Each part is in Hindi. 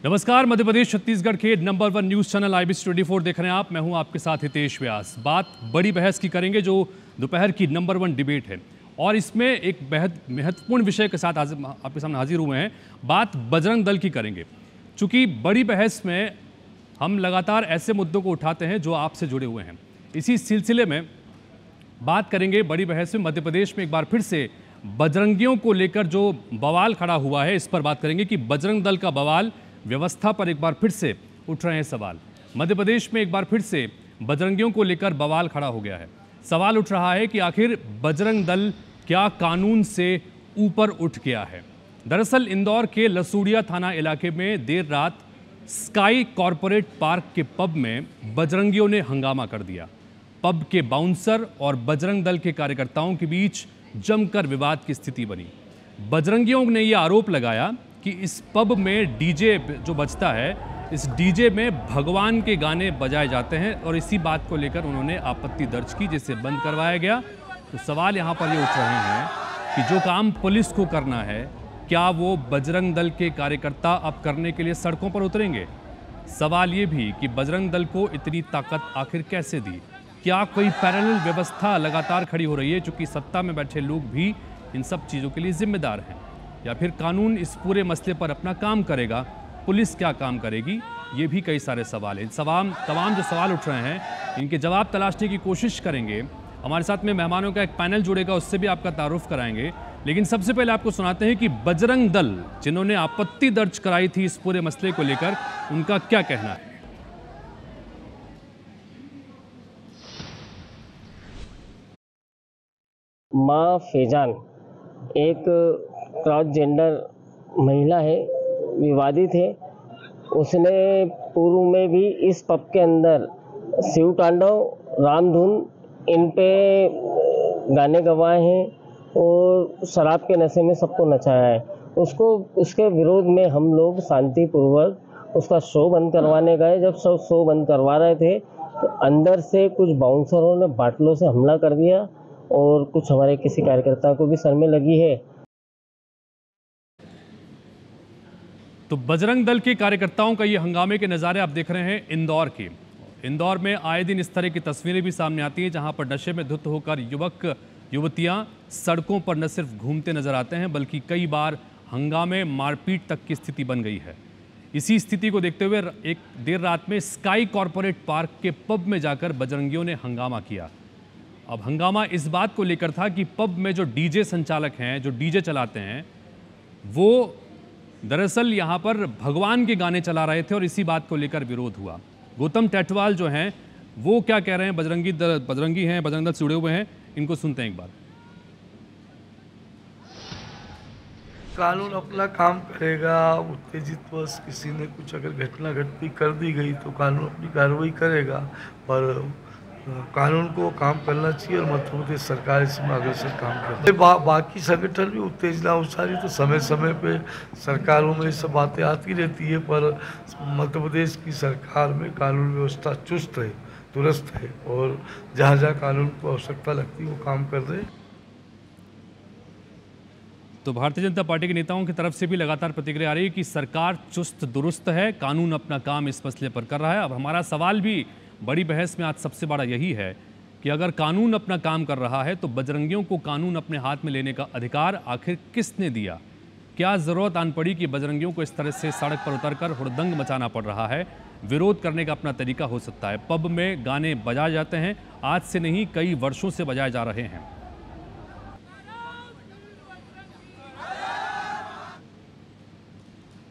नमस्कार, मध्य प्रदेश छत्तीसगढ़ के नंबर 1 न्यूज चैनल IBC24 देख रहे हैं आप। मैं हूं आपके साथ हितेश व्यास। बात बड़ी बहस की करेंगे जो दोपहर की नंबर 1 डिबेट है और इसमें एक बेहद महत्वपूर्ण विषय के साथ आपके सामने हाजिर हुए हैं। बात बजरंग दल की करेंगे। चूंकि बड़ी बहस में हम लगातार ऐसे मुद्दों को उठाते हैं जो आपसे जुड़े हुए हैं। इसी सिलसिले में बात करेंगे बड़ी बहस में मध्य प्रदेश में एक बार फिर से बजरंगियों को लेकर जो बवाल खड़ा हुआ है, इस पर बात करेंगे कि बजरंग दल का बवाल, व्यवस्था पर एक बार फिर से उठ रहे हैं सवाल। मध्य प्रदेश में एक बार फिर से बजरंगियों को लेकर बवाल खड़ा हो गया है। सवाल उठ रहा है कि आखिर बजरंग दल क्या कानून से ऊपर उठ गया है। दरअसल इंदौर के लसूड़िया थाना इलाके में देर रात स्काई कॉरपोरेट पार्क के पब में बजरंगियों ने हंगामा कर दिया। पब के बाउंसर और बजरंग दल के कार्यकर्ताओं के बीच जमकर विवाद की स्थिति बनी। बजरंगियों ने यह आरोप लगाया कि इस पब में डीजे जो बजता है, इस डीजे में भगवान के गाने बजाए जाते हैं और इसी बात को लेकर उन्होंने आपत्ति दर्ज की, जिसे बंद करवाया गया। तो सवाल यहाँ पर ये उठ रहे हैं कि जो काम पुलिस को करना है, क्या वो बजरंग दल के कार्यकर्ता अब करने के लिए सड़कों पर उतरेंगे? सवाल ये भी कि बजरंग दल को इतनी ताकत आखिर कैसे दी? क्या कोई पैरेलल व्यवस्था लगातार खड़ी हो रही है, चूंकि सत्ता में बैठे लोग भी इन सब चीज़ों के लिए जिम्मेदार हैं? या फिर कानून इस पूरे मसले पर अपना काम करेगा? पुलिस क्या काम करेगी? ये भी कई सारे सवाल हैं। तमाम जो सवाल उठ रहे हैं, इनके जवाब तलाशने की कोशिश करेंगे। हमारे साथ में मेहमानों का एक पैनल जुड़ेगा, उससे भी आपका तारुफ कराएंगे। लेकिन सबसे पहले आपको सुनाते हैं कि बजरंग दल, जिन्होंने आपत्ति दर्ज कराई थी इस पूरे मसले को लेकर, उनका क्या कहना है। माँ फैजान एक ट्रांसजेंडर महिला है, विवादित है। उसने पूर्व में भी इस पब के अंदर शिव तांडव, रामधुन, इन पे गाने गवाए हैं और शराब के नशे में सबको नचाया है। उसके विरोध में हम लोग शांतिपूर्वक उसका शो बंद करवाने गए। जब सब शो बंद करवा रहे थे तो अंदर से कुछ बाउंसरों ने बाटलों से हमला कर दिया और कुछ हमारे किसी कार्यकर्ता को भी सर में लगी है। तो बजरंग दल के कार्यकर्ताओं का ये हंगामे के नज़ारे आप देख रहे हैं इंदौर के। इंदौर में आए दिन इस तरह की तस्वीरें भी सामने आती हैं, जहां पर नशे में धुत होकर युवक युवतियां सड़कों पर न सिर्फ घूमते नजर आते हैं, बल्कि कई बार हंगामे, मारपीट तक की स्थिति बन गई है। इसी स्थिति को देखते हुए एक देर रात में स्काई कॉरपोरेट पार्क के पब में जाकर बजरंगियों ने हंगामा किया। अब हंगामा इस बात को लेकर था कि पब में जो डीजे संचालक हैं, जो डीजे चलाते हैं, वो दरअसल यहाँ पर भगवान के गाने चला रहे थे और इसी बात को लेकर विरोध हुआ। गौतम टेटवाल जो हैं, वो क्या कह रहे हैं? बजरंगी हैं, बजरंग दल से जुड़े हुए हैं, इनको सुनते हैं एक बार। कानून अपना काम करेगा। उत्तेजितवश किसी ने कुछ अगर घटना घटती कर दी गई तो कानून अपनी कार्रवाई करेगा, पर कानून को काम करना चाहिए और मध्य प्रदेश सरकार इसमें अग्रसर काम करती है। बाकी संगठन भी उत्तेजना उछाली तो समय समय पे सरकारों में ये सब बातें आती रहती है, पर मध्य प्रदेश की सरकार में कानून व्यवस्था चुस्त है, दुरुस्त है और जहाँ जहाँ कानून को आवश्यकता लगती है वो काम कर रहे हैं। तो भारतीय जनता पार्टी के नेताओं की तरफ से भी लगातार प्रतिक्रिया आ रही है कि सरकार चुस्त दुरुस्त है, कानून अपना काम इस मसले पर कर रहा है। अब हमारा सवाल भी बड़ी बहस में आज सबसे बड़ा यही है कि अगर कानून अपना काम कर रहा है तो बजरंगियों को कानून अपने हाथ में लेने का अधिकार आखिर किसने दिया? क्या ज़रूरत आन पड़ी कि बजरंगियों को इस तरह से सड़क पर उतरकर हुड़दंग मचाना पड़ रहा है? विरोध करने का अपना तरीका हो सकता है। पब में गाने बजाए जाते हैं, आज से नहीं कई वर्षों से बजाए जा रहे हैं।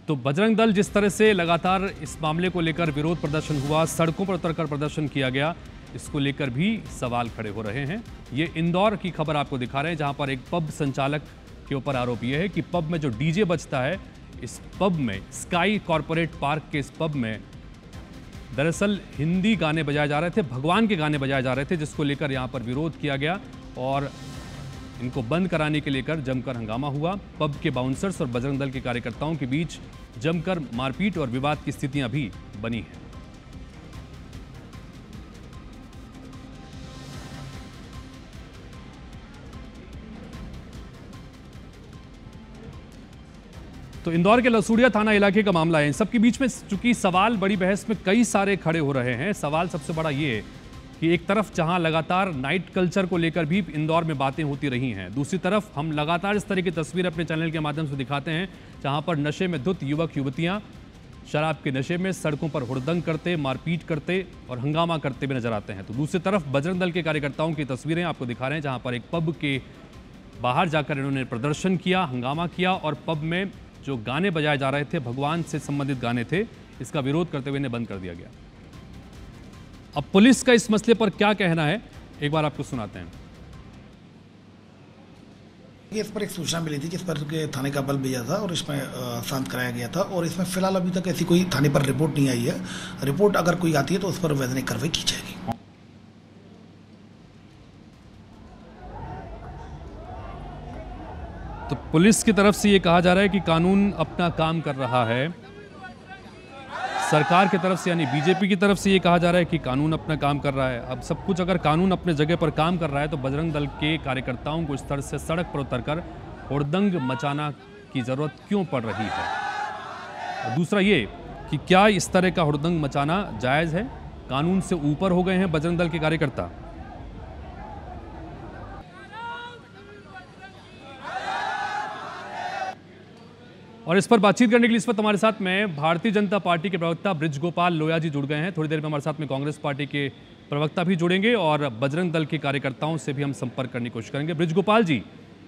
तो बजरंग दल जिस तरह से लगातार इस मामले को लेकर विरोध प्रदर्शन हुआ, सड़कों पर उतरकर प्रदर्शन किया गया, इसको लेकर भी सवाल खड़े हो रहे हैं। ये इंदौर की खबर आपको दिखा रहे हैं, जहां पर एक पब संचालक के ऊपर आरोप यह है कि पब में जो डीजे बजता है, इस पब में, स्काई कॉरपोरेट पार्क के इस पब में दरअसल हिंदी गाने बजाए जा रहे थे, भगवान के गाने बजाए जा रहे थे, जिसको लेकर यहाँ पर विरोध किया गया और इनको बंद कराने के लेकर जमकर हंगामा हुआ। पब के बाउंसर्स और बजरंग दल के कार्यकर्ताओं के बीच जमकर मारपीट और विवाद की स्थितियां भी बनी हैं। तो इंदौर के लसूड़िया थाना इलाके का मामला है। इन सबके बीच में चूंकि सवाल बड़ी बहस में कई सारे खड़े हो रहे हैं। सवाल सबसे बड़ा ये है कि एक तरफ जहां लगातार नाइट कल्चर को लेकर भी इंदौर में बातें होती रही हैं, दूसरी तरफ हम लगातार इस तरह की तस्वीर अपने चैनल के माध्यम से दिखाते हैं जहां पर नशे में धुत युवक युवतियां शराब के नशे में सड़कों पर हुड़दंग करते, मारपीट करते और हंगामा करते हुए नजर आते हैं। तो दूसरी तरफ बजरंग दल के कार्यकर्ताओं की तस्वीरें आपको दिखा रहे हैं जहां पर एक पब के बाहर जाकर इन्होंने प्रदर्शन किया, हंगामा किया और पब में जो गाने बजाए जा रहे थे, भगवान से संबंधित गाने थे, इसका विरोध करते हुए इन्हें बंद कर दिया गया। अब पुलिस का इस मसले पर क्या कहना है, एक बार आपको सुनाते हैं। इस पर एक सूचना मिली थी जिस पर थाने का बल भेजा था और इसमें शांत कराया गया था और इसमें फिलहाल अभी तक ऐसी कोई थाने पर रिपोर्ट नहीं आई है। रिपोर्ट अगर कोई आती है तो उस पर वैधानिक कार्रवाई की जाएगी। तो पुलिस की तरफ से ये कहा जा रहा है कि कानून अपना काम कर रहा है। सरकार की तरफ से यानी बीजेपी की तरफ से ये कहा जा रहा है कि कानून अपना काम कर रहा है। अब सब कुछ अगर कानून अपने जगह पर काम कर रहा है तो बजरंग दल के कार्यकर्ताओं को इस तरह से सड़क पर उतरकर हुड़दंग मचाना की ज़रूरत क्यों पड़ रही है। और दूसरा ये कि क्या इस तरह का हुड़दंग मचाना जायज़ है, कानून से ऊपर हो गए हैं बजरंग दल के कार्यकर्ता। और इस पर बातचीत करने के लिए इस वक्त हमारे साथ में भारतीय जनता पार्टी के प्रवक्ता बृजगोपाल लोया जी जुड़ गए हैं। थोड़ी देर में हमारे साथ में कांग्रेस पार्टी के प्रवक्ता भी जुड़ेंगे और बजरंग दल के कार्यकर्ताओं से भी हम संपर्क करने की कोशिश करेंगे। बृजगोपाल जी,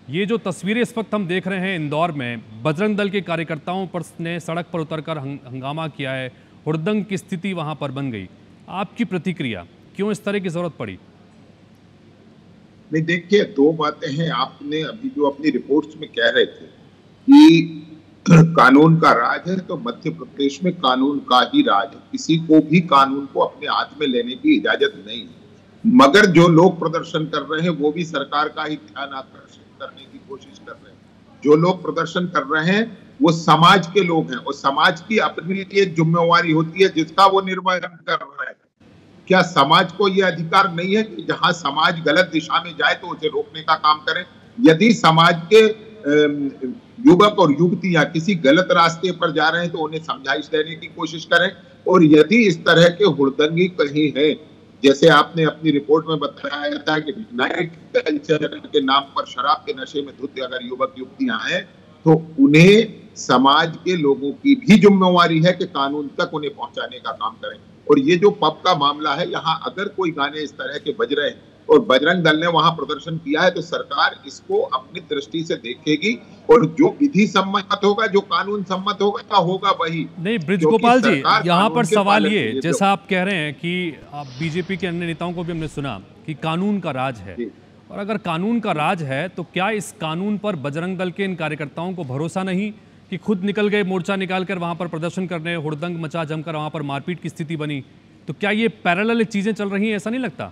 ये जो तस्वीरें इस वक्त हम देख रहे हैं इंदौर में, बजरंग दल के कार्यकर्ताओं पर ने सड़क पर उतरकर हंगामा किया है, हुड़दंग की स्थिति वहां पर बन गई, आपकी प्रतिक्रिया, क्यों इस तरह की जरूरत पड़ी? नहीं, देखिए, दो बातें हैं। आपने अभी जो अपनी रिपोर्ट्स में कह रहे थे कि कानून का राज है, तो मध्य प्रदेश में कानून का ही राज है, किसी को भी कानून को अपने हाथ में लेने की इजाजत नहीं है। मगर जो लोग प्रदर्शन कर रहे हैं वो भी सरकार का ही ध्यान आकर्षित करने की कोशिश कर रहे हैं। जो लोग प्रदर्शन कर रहे हैं वो समाज के लोग हैं और समाज की अपनी एक जिम्मेवारी होती है जिसका वो निर्वहन कर रहे हैं। क्या समाज को यह अधिकार नहीं है कि जहां समाज गलत दिशा में जाए तो उसे रोकने का काम करें? यदि समाज के युवक और युवतियां किसी गलत रास्ते पर जा रहे हैं तो उन्हें समझाइश देने की कोशिश करें। और यदि इस तरह के हुड़दंगी कहीं है, जैसे आपने अपनी रिपोर्ट में बताया था कि नाइट कल्चर के नाम पर शराब के नशे में धुत अगर युवक युवतियां हैं तो उन्हें समाज के लोगों की भी जिम्मेवारी है कि कानून तक उन्हें पहुंचाने का काम करें। और ये जो पब का मामला है, यहाँ अगर कोई गाने इस तरह के बज रहे हैं और बजरंग दल ने वहां प्रदर्शन किया है तो सरकार इसको अपनी दृष्टि से देखेगी और जो विधि सम्मत होगा, जो कानून सम्मत होगा वही। नहीं बृजगोपाल जी, यहाँ पर सवाल ये, जैसा आप कह रहे हैं कि आप बीजेपी के अन्य नेताओं को भी हमने सुना कि कानून का राज है, और अगर कानून का राज है तो क्या इस कानून पर बजरंग दल के इन कार्यकर्ताओं को भरोसा नहीं कि खुद निकल गए, मोर्चा निकालकर वहां पर प्रदर्शन करने, हुड़दंग मचा जमकर वहां पर मारपीट की स्थिति बनी? तो क्या ये पैरेलल चीजें चल रही हैं, ऐसा नहीं लगता?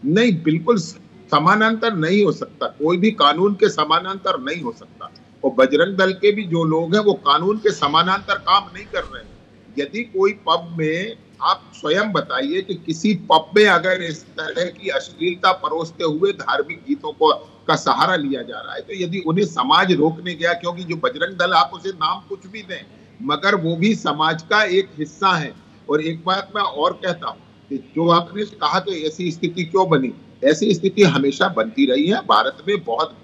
नहीं, बिल्कुल समानांतर नहीं हो सकता, कोई भी कानून के समानांतर नहीं हो सकता। और बजरंग दल के भी जो लोग हैं वो कानून के समानांतर काम नहीं कर रहे हैं। यदि कोई पब में, आप स्वयं बताइए कि किसी पब में अगर इस तरह की अश्लीलता परोसते हुए धार्मिक गीतों को का सहारा लिया जा रहा है तो यदि उन्हें समाज रोकने गया, क्योंकि जो बजरंग दल, आप उसे नाम कुछ भी दें मगर वो भी समाज का एक हिस्सा है। और एक बात मैं और कहता हूँ, जो आपने कहा कि ऐसी स्थिति क्यों बनी, ऐसी स्थिति हमेशा बनती रही है। भारत में बहुत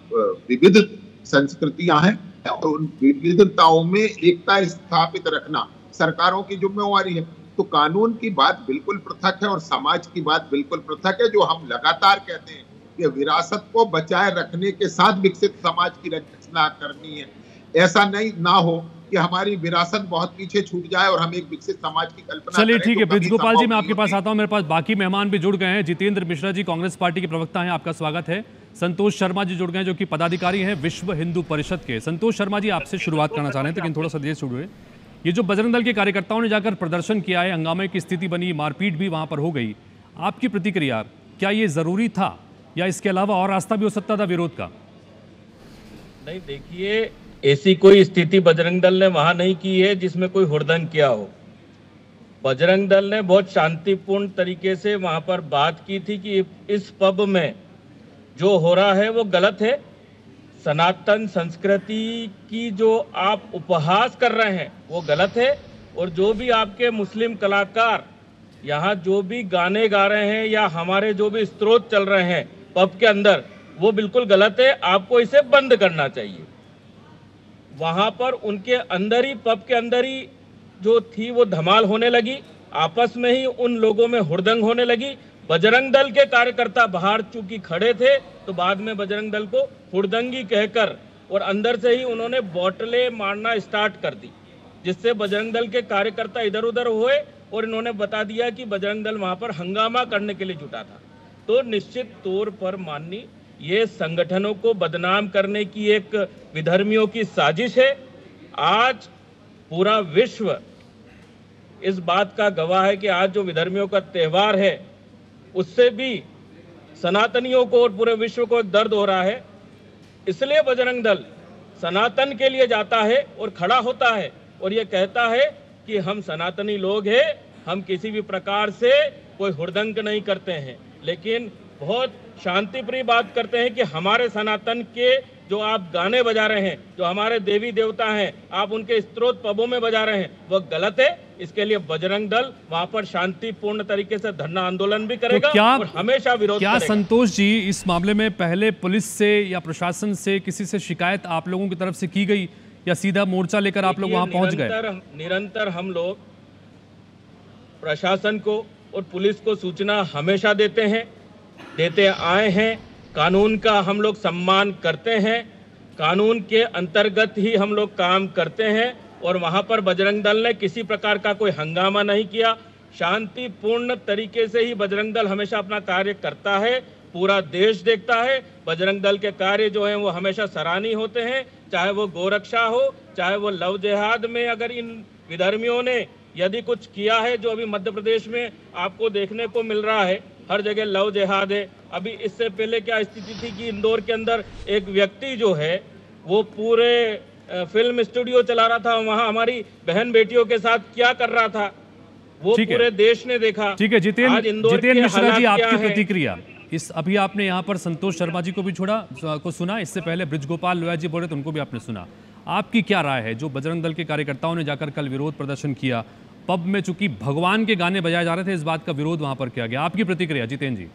विविध संस्कृतियां हैं और उन विविधताओं में एकता स्थापित रखना सरकारों की जिम्मेवारी है। तो कानून की बात बिल्कुल पृथक है और समाज की बात बिल्कुल पृथक है। जो हम लगातार कहते हैं कि विरासत को बचाए रखने के साथ विकसित समाज की रचना करनी है, ऐसा नहीं ना हो कि हमारी विरासत बहुत पीछे छूट जाए और हम एक विकसित समाज की कल्पना। चलिए ठीक है बृजगोपाल जी, मैं आपके पास आता हूं। मेरे पास बाकी मेहमान भी जुड़ गए हैं। जितेंद्र मिश्रा जी कांग्रेस पार्टी के प्रवक्ता हैं, आपका स्वागत है। संतोष शर्मा जी जुड़ गए हैं जो कि पदाधिकारी हैं विश्व हिंदू परिषद के। संतोष शर्मा जी, आपसे शुरुआत करना चाह रहे हैं लेकिन थोड़ा सा देर शुरू है। ये जो बजरंग दल के कार्यकर्ताओं ने जाकर प्रदर्शन किया है, हंगामे की स्थिति बनी, मारपीट भी वहां पर हो गई, आपकी प्रतिक्रिया, क्या ये जरूरी था या इसके अलावा और रास्ता भी हो सकता था विरोध का? नहीं, देखिए, ऐसी कोई स्थिति बजरंग दल ने वहां नहीं की है जिसमें कोई हुड़दंग किया हो। बजरंग दल ने बहुत शांतिपूर्ण तरीके से वहां पर बात की थी कि इस पब में जो हो रहा है वो गलत है, सनातन संस्कृति की जो आप उपहास कर रहे हैं वो गलत है। और जो भी आपके मुस्लिम कलाकार यहाँ जो भी गाने गा रहे हैं या हमारे जो भी स्रोत चल रहे हैं पब के अंदर, वो बिल्कुल गलत है। आपको इसे बंद करना चाहिए। वहाँ पर उनके अंदर ही, पब के अंदर ही जो थी वो धमाल होने लगी, आपस में ही उन लोगों में हुड़दंग होने लगी। बजरंग दल के कार्यकर्ता बाहर चूंकि खड़े थे तो बाद में बजरंग दल को हुड़दंगी कहकर और अंदर से ही उन्होंने बोतलें मारना स्टार्ट कर दी, जिससे बजरंग दल के कार्यकर्ता इधर उधर हुए और इन्होंने बता दिया कि बजरंग दल वहां पर हंगामा करने के लिए जुटा था। तो निश्चित तौर पर माननीय ये संगठनों को बदनाम करने की एक विधर्मियों की साजिश है। आज पूरा विश्व इस बात का गवाह है कि आज जो विधर्मियों का त्यौहार है उससे भी सनातनियों को और पूरे विश्व को एक दर्द हो रहा है। इसलिए बजरंग दल सनातन के लिए जाता है और खड़ा होता है और ये कहता है कि हम सनातनी लोग हैं, हम किसी भी प्रकार से कोई हुड़दंग नहीं करते हैं, लेकिन बहुत शांतिप्रिय बात करते हैं कि हमारे सनातन के जो आप गाने बजा रहे हैं, जो हमारे देवी देवता हैं, आप उनके स्त्रोत पबों में बजा रहे हैं, वो गलत है। इसके लिए बजरंग दल वहां पर शांतिपूर्ण तरीके से धरना आंदोलन भी करेगा और हमेशा विरोध करेगा। क्या संतोष जी इस मामले में पहले पुलिस से या प्रशासन से किसी से शिकायत आप लोगों की तरफ से की गई या सीधा मोर्चा लेकर आप लोग वहां पहुंच गए? निरंतर हम लोग प्रशासन को और पुलिस को सूचना हमेशा देते आए हैं। कानून का हम लोग सम्मान करते हैं, कानून के अंतर्गत ही हम लोग काम करते हैं और वहां पर बजरंग दल ने किसी प्रकार का कोई हंगामा नहीं किया। शांतिपूर्ण तरीके से ही बजरंग दल हमेशा अपना कार्य करता है। पूरा देश देखता है बजरंग दल के कार्य जो हैं वो हमेशा सराहनीय होते हैं, चाहे वो गोरक्षा हो, चाहे वो लव जिहाद में अगर इन विधर्मियों ने यदि कुछ किया है, जो अभी मध्य प्रदेश में आपको देखने को मिल रहा है, हर जगह लव जिहाद है। अभी इससे पहले क्या स्थिति थी कि इंदौर के अंदर एक व्यक्ति जो है वो पूरे फिल्म स्टूडियो चला रहा था, वहां हमारी बहन बेटियों के साथ क्या कर रहा था वो पूरे देश ने देखा। ठीक है जितेंद्र मिश्रा जी, आपकी प्रतिक्रिया इस अभी आपने यहाँ पर संतोष शर्मा जी को भी सुना, इससे पहले ब्रिजगोपाल लोया जी बोल रहे थे, उनको भी आपने सुना। आपकी क्या राय है? जो बजरंग दल के कार्यकर्ताओं ने जाकर कल विरोध प्रदर्शन किया, पब में चूंकि भगवान के गाने बजाए जा रहे थे, इस बात का विरोध वहां पर किया गया, आपकी प्रतिक्रिया जितेंद्र जी?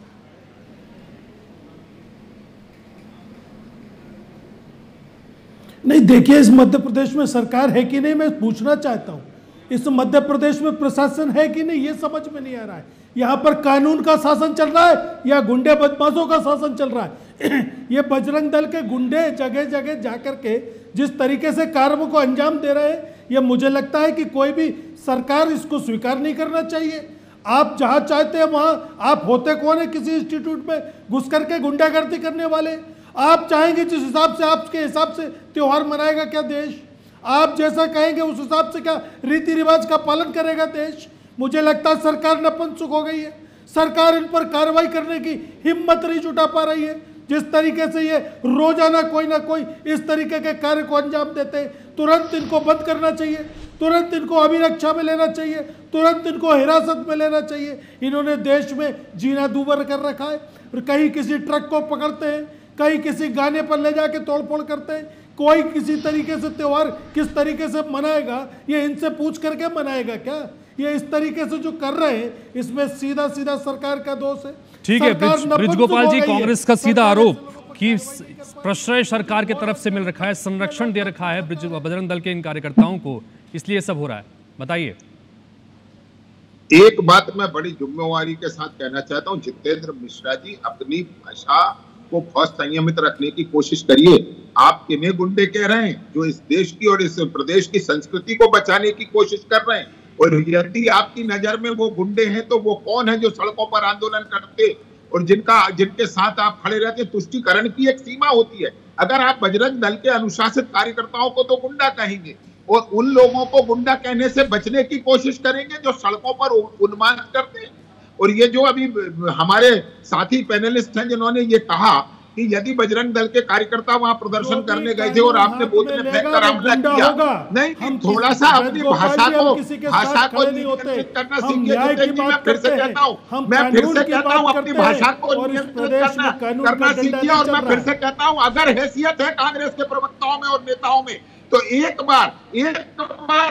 नहीं, देखिए इस मध्य प्रदेश में सरकार है कि नहीं, मैं पूछना चाहता हूं। इस मध्य प्रदेश में प्रशासन है कि नहीं, ये समझ में नहीं आ रहा है। यहाँ पर कानून का शासन चल रहा है या गुंडे बदमाशों का शासन चल रहा है? ये बजरंग दल के गुंडे जगह जगह जाकर के जिस तरीके से कार्यों को अंजाम दे रहे हैं, ये मुझे लगता है कि कोई भी सरकार इसको स्वीकार नहीं करना चाहिए। आप जहाँ चाहते हैं वहाँ आप होते कौन है? किसी इंस्टीट्यूट में घुस करके गुंडागर्दी करने वाले। आप चाहेंगे जिस हिसाब से, आपके हिसाब से त्योहार मनाएगा क्या देश? आप जैसा कहेंगे उस हिसाब से क्या रीति रिवाज का पालन करेगा देश? मुझे लगता है सरकार नपुंसक हो गई है। सरकार इन पर कार्रवाई करने की हिम्मत नहीं जुटा पा रही है। जिस तरीके से ये रोजाना कोई ना कोई इस तरीके के कार्य को अंजाम देते हैं, तुरंत इनको बंद करना चाहिए, तुरंत इनको अभिरक्षा में लेना चाहिए, तुरंत इनको हिरासत में लेना चाहिए। इन्होंने देश में जीना दूभर कर रखा है। और कहीं किसी ट्रक को पकड़ते हैं, कहीं किसी गाने पर ले जाके तोड़फोड़ करते हैं। कोई किसी तरीके से त्योहार किस तरीके से मनाएगा, ये इनसे पूछ करके मनाएगा क्या? ये इस तरीके से जो कर रहे हैं, इसमें सीधा सीधा सरकार का दोष है। ठीक है ब्रिजगोपाल जी, कांग्रेस का सीधा आरोप कि प्रश्रय सरकार की तरफ से मिल रखा है, संरक्षण दे रखा है बजरंग दल के इन कार्यकर्ताओं को, इसलिए सब हो रहा है। बताइए। एक बात मैं बड़ी जिम्मेवारी के साथ कहना चाहता हूं, जितेंद्र मिश्रा जी, अपनी भाषा को बहुत संयमित रखने की कोशिश करिए। आप किन्हें गुंडे कह रहे हैं जो इस देश की और इस प्रदेश की संस्कृति को बचाने की कोशिश कर रहे हैं? और यदि आपकी नजर में वो गुंडे हैं तो वो कौन है जो सड़कों पर आंदोलन करते और जिनके साथ आप खड़े रहते? तुष्टीकरण की एक सीमा होती है। अगर आप बजरंग दल के अनुशासित कार्यकर्ताओं को तो गुंडा कहेंगे और उन लोगों को गुंडा कहने से बचने की कोशिश करेंगे जो सड़कों पर उन्माद करते हैं। और ये जो अभी हमारे साथी पैनलिस्ट हैं जिन्होंने ये कहा कि यदि बजरंग दल के कार्यकर्ता वहां प्रदर्शन करने गए थे और आपने बोतलें फेंककर हमला किया, नहीं, थोड़ा सा अपनी भाषा को नियंत्रित करना सीखिए। जितेंद्र जी, मैं फिर से कहता हूँ, अपनी भाषा को नियंत्रित करना सीखिए। और मैं फिर से कहता हूँ, अगर हैसियत है कांग्रेस के प्रवक्ताओं में और नेताओं में, तो एक बार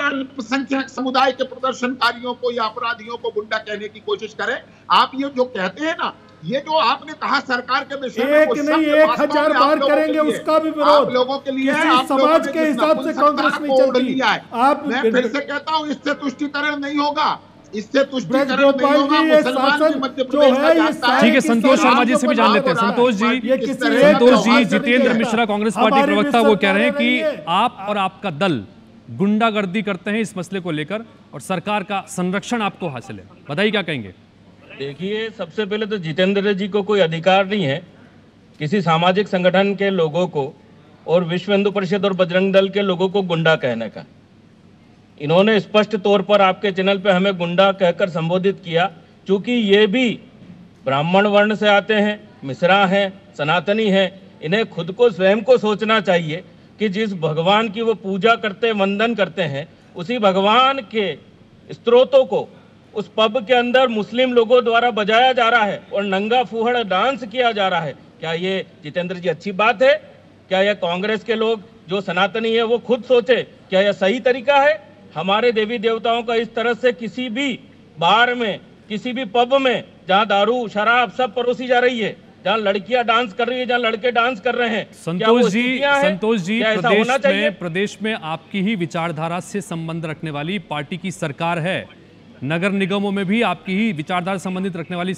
अल्पसंख्यक समुदाय के प्रदर्शनकारियों को या अपराधियों को गुंडा कहने की कोशिश करें। आप ये जो कहते हैं ना, ये जो आपने कहा सरकार के विषय में, एक नहीं 1000 बार करेंगे उसका भी विरोध आप लोगों के लिए, समाज के हिसाब से कांग्रेस नहीं चलती। आप, मैं फिर से कहता हूँ, इससे तुष्टिकरण नहीं होगा, इससे तुष्टिकरण नहीं होगा। मुसलमान मध्य प्रदेश में जाता है। ठीक है, संतोष शर्मा जी से भी जान लेते हैं। संतोष जी, जितेंद्र मिश्रा कांग्रेस पार्टी प्रवक्ता, वो कह रहे हैं कि आप और आपका दल गुंडागर्दी करते हैं इस मसले को लेकर और सरकार का संरक्षण आपको हासिल है। बताइए क्या कहेंगे। देखिए, सबसे पहले तो जितेंद्र जी को कोई अधिकार नहीं है किसी सामाजिक संगठन के लोगों को और विश्व हिंदू परिषद और बजरंग दल के लोगों को गुंडा कहने का। इन्होंने स्पष्ट तौर पर आपके चैनल पे हमें गुंडा कहकर संबोधित किया, क्योंकि ये भी ब्राह्मण वर्ण से आते हैं, मिश्रा हैं, सनातनी हैं। इन्हें खुद को स्वयं को सोचना चाहिए कि जिस भगवान की वो पूजा करते, वंदन करते हैं, उसी भगवान के स्त्रोतों को उस पब के अंदर मुस्लिम लोगों द्वारा बजाया जा रहा है और नंगा फूहड़ डांस किया जा रहा है। क्या ये जितेंद्र जी अच्छी बात है? क्या यह कांग्रेस के लोग जो सनातनी है वो खुद सोचे, क्या यह सही तरीका है? हमारे देवी देवताओं का इस तरह से किसी भी बार में, किसी भी पब में जहां दारू शराब सब परोसी जा रही है, जहां लड़कियां डांस कर रही है, जहां लड़के डांस कर रहे हैं, संतोष जी, प्रदेश में आपकी ही विचारधारा से संबंध रखने वाली पार्टी की सरकार है, नगर निगमों में भी आपकी ही विचारधारा संबंधित रखने वाली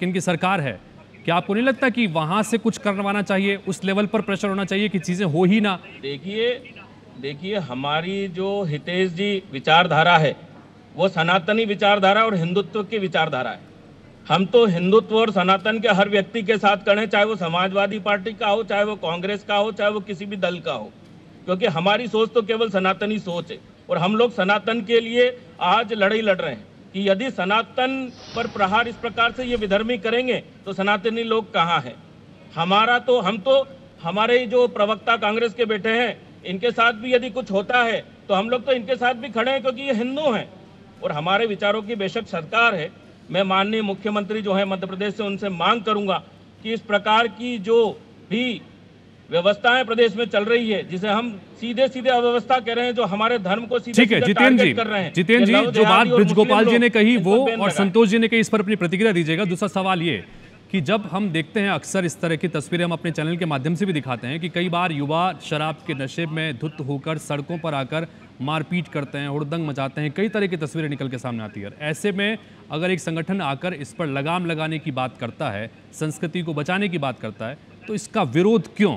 की सरकार है। क्या आपको नहीं लगता कि वहां से कुछ करवाना चाहिए, उस लेवल पर प्रेशर होना चाहिए कि चीजें हो ही ना? देखिए, हमारी जो हितेश जी विचारधारा है वो सनातनी विचारधारा और हिंदुत्व की विचारधारा है। हम तो हिंदुत्व और सनातन के हर व्यक्ति के साथ करें, चाहे वो समाजवादी पार्टी का हो, चाहे वो कांग्रेस का हो, चाहे वो किसी भी दल का हो, क्योंकि हमारी सोच तो केवल सनातनी सोच है। और हम लोग सनातन के लिए आज लड़ाई लड़ रहे हैं कि यदि सनातन पर प्रहार इस प्रकार से ये विधर्मी करेंगे तो सनातनी लोग कहाँ हैं? हम तो हमारे जो प्रवक्ता कांग्रेस के बैठे हैं, इनके साथ भी यदि कुछ होता है तो हम लोग तो इनके साथ भी खड़े हैं, क्योंकि ये हिंदू हैं और हमारे विचारों की बेशक सरकार है। मैं माननीय मुख्यमंत्री जो है मध्य प्रदेश से, उनसे मांग करूंगा कि इस प्रकार की जो भी व्यवस्थाएं प्रदेश में चल रही है, जिसे हम सीधे अव्यवस्था कह रहे हैं, जो हमारे धर्म को सीधे टारगेट कर रहे हैं। जितेंद्र जी, जो बात ब्रजगोपाल जी ने कही वो और संतोष जी ने कही, इस पर अपनी प्रतिक्रिया दीजिएगा। दूसरा सवाल ये कि जब हम देखते हैं अक्सर इस तरह की तस्वीरें, हम अपने चैनल के माध्यम से भी दिखाते हैं कि कई बार युवा शराब के नशे में धुत होकर सड़कों पर आकर मारपीट करते हैं, हुड़दंग मचाते हैं, कई तरह की तस्वीरें निकल के सामने आती है। ऐसे में अगर एक संगठन आकर इस पर लगाम लगाने की बात करता है, संस्कृति को बचाने की बात करता है, तो इसका विरोध क्यों?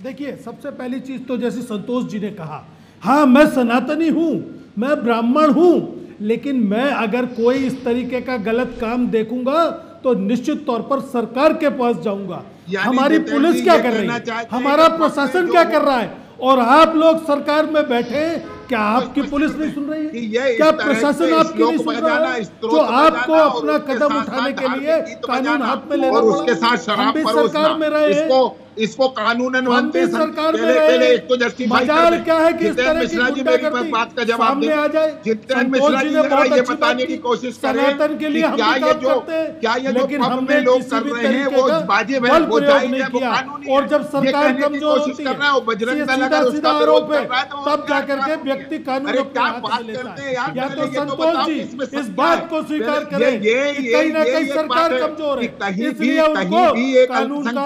देखिए, सबसे पहली चीज तो जैसे संतोष जी ने कहा, हाँ मैं सनातनी हूं, मैं ब्राह्मण हूं, लेकिन मैं अगर कोई इस तरीके का गलत काम देखूंगा तो निश्चित तौर पर सरकार के पास जाऊंगा। हमारी पुलिस क्या कर रही है, हमारा प्रशासन क्या कर रहा है, और आप लोग सरकार में बैठे, क्या आपकी पुलिस नहीं सुन रही है? क्या प्रशासन आपकी नहीं सुन रहा है? जो आपको अपना कदम उठाने के लिए कानून हाथ में लेना, और उसके साथ शराब सरकार में रहे हैं, इसको कानूनन मानते हैं। सरकार में पहले एक तो जस्टिफाई मजाल क्या है कि इस तरह की मिश्रा जी मेरी बात का जवाब सामने आ जाए। जितेंद्र मिश्रा जी जरा ये बताने की कोशिश करें सनातन के लिए हम क्या ये जो पब में लोग कर रहे हैं वो वाजिब है, वो जायज है, वो कानूनी है। और जब सरकार कमजोर होती है, वो बजरंग दल अगर उसका आरोप है, विरोध कर रहा है तो तब जाकर के व्यक्ति कानून अपने हाथ में लेता है। या तो संतोष जी इस बात को स्वीकार करें कि कहीं ना कहीं सरकार कमजोर है, इसलिए उनको कानून का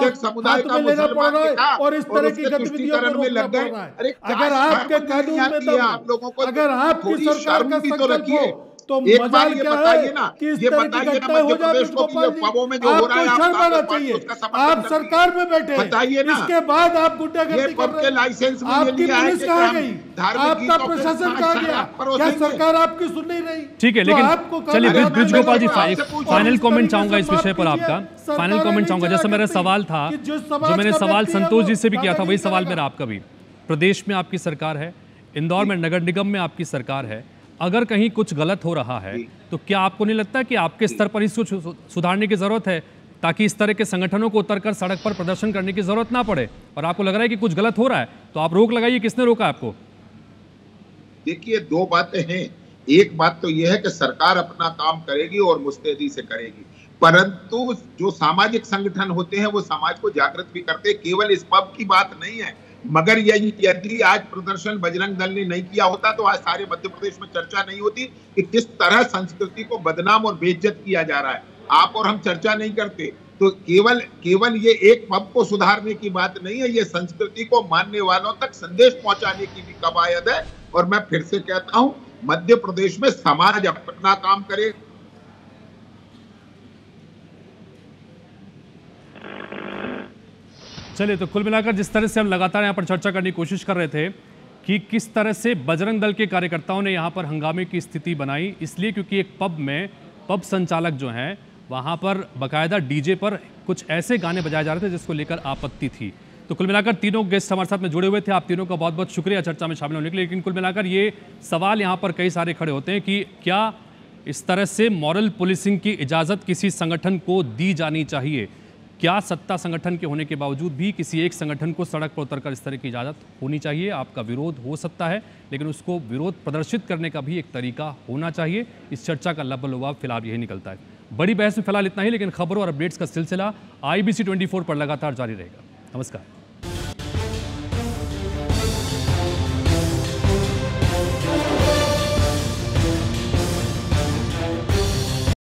हाथ में लेना पड़ रहा है और इस तरह की गतिविधियों को रोकना पड़ रहा है। अगर आपके कानून में दम, अगर आपकी सरकार का संकल्प हो, तो मजाल क्या है कि इस तरह की घटनाएं हो जाए। आपको शर्म आना चाहिए, आप सरकार में बैठे, इसके बाद आप गुंडागर्दी कर रहे हैं। आपकी पुलिस कहाँ गई, आपका प्रशासन कहाँ गया? क्या सरकार आपकी सुन नहीं रही? ठीक है, लेकिन चलिए ब्रजगोपाल जी, फाइनल कमेंट चाहूंगा इस विषय पर आपका। फाइनल कमेंट चाहूंगा, जैसा मेरा सवाल था, जो मैंने सवाल संतोष जी से भी किया था, वही सवाल मेरा आपका भी। प्रदेश में आपकी सरकार है, इंदौर में नगर निगम में आपकी सरकार है, अगर कहीं कुछ गलत हो रहा है तो क्या आपको नहीं लगता कि आपके स्तर पर इसको सुधारने की जरूरत है, ताकि इस तरह के संगठनों को उतरकर सड़क पर प्रदर्शन करने की जरूरत ना पड़े? और आपको लग रहा है कि कुछ गलत हो रहा है तो आप रोक लगाइए। किसने रोका आपको? देखिए, दो बातें हैं। एक बात तो यह है कि सरकार अपना काम करेगी और मुस्तैदी से करेगी, परंतु जो सामाजिक संगठन होते हैं वो समाज को जागृत भी करते हैं। केवल इस पब की बात नहीं है, मगर यदि आज प्रदर्शन बजरंग दल ने नहीं किया होता तो आज सारे मध्य प्रदेश में चर्चा नहीं होती कि किस तरह संस्कृति को बदनाम और बेइज्जत किया जा रहा है। आप और हम चर्चा नहीं करते। तो केवल ये एक पब को सुधारने की बात नहीं है, ये संस्कृति को मानने वालों तक संदेश पहुंचाने की भी कवायद है। और मैं फिर से कहता हूं, मध्य प्रदेश में समाज अपना काम करे। चलिए, तो कुल मिलाकर जिस तरह से हम लगातार यहाँ पर चर्चा करने की कोशिश कर रहे थे कि किस तरह से बजरंग दल के कार्यकर्ताओं ने यहाँ पर हंगामे की स्थिति बनाई, इसलिए क्योंकि एक पब में पब संचालक जो हैं वहाँ पर बाकायदा डीजे पर कुछ ऐसे गाने बजाए जा रहे थे जिसको लेकर आपत्ति थी। तो कुल मिलाकर तीनों गेस्ट हमारे साथ में जुड़े हुए थे। आप तीनों का बहुत बहुत शुक्रिया चर्चा में शामिल होने के लिए। लेकिन कुल मिलाकर ये सवाल यहाँ पर कई सारे खड़े होते हैं कि क्या इस तरह से मॉरल पुलिसिंग की इजाज़त किसी संगठन को दी जानी चाहिए? क्या सत्ता संगठन के होने के बावजूद भी किसी एक संगठन को सड़क पर उतरकर इस तरह की इजाज़त होनी चाहिए? आपका विरोध हो सकता है, लेकिन उसको विरोध प्रदर्शित करने का भी एक तरीका होना चाहिए। इस चर्चा का लबल-लुबाब फिलहाल यही निकलता है। बड़ी बहस में फिलहाल इतना ही, लेकिन खबरों और अपडेट्स का सिलसिला IBC 24 पर लगातार जारी रहेगा। नमस्कार।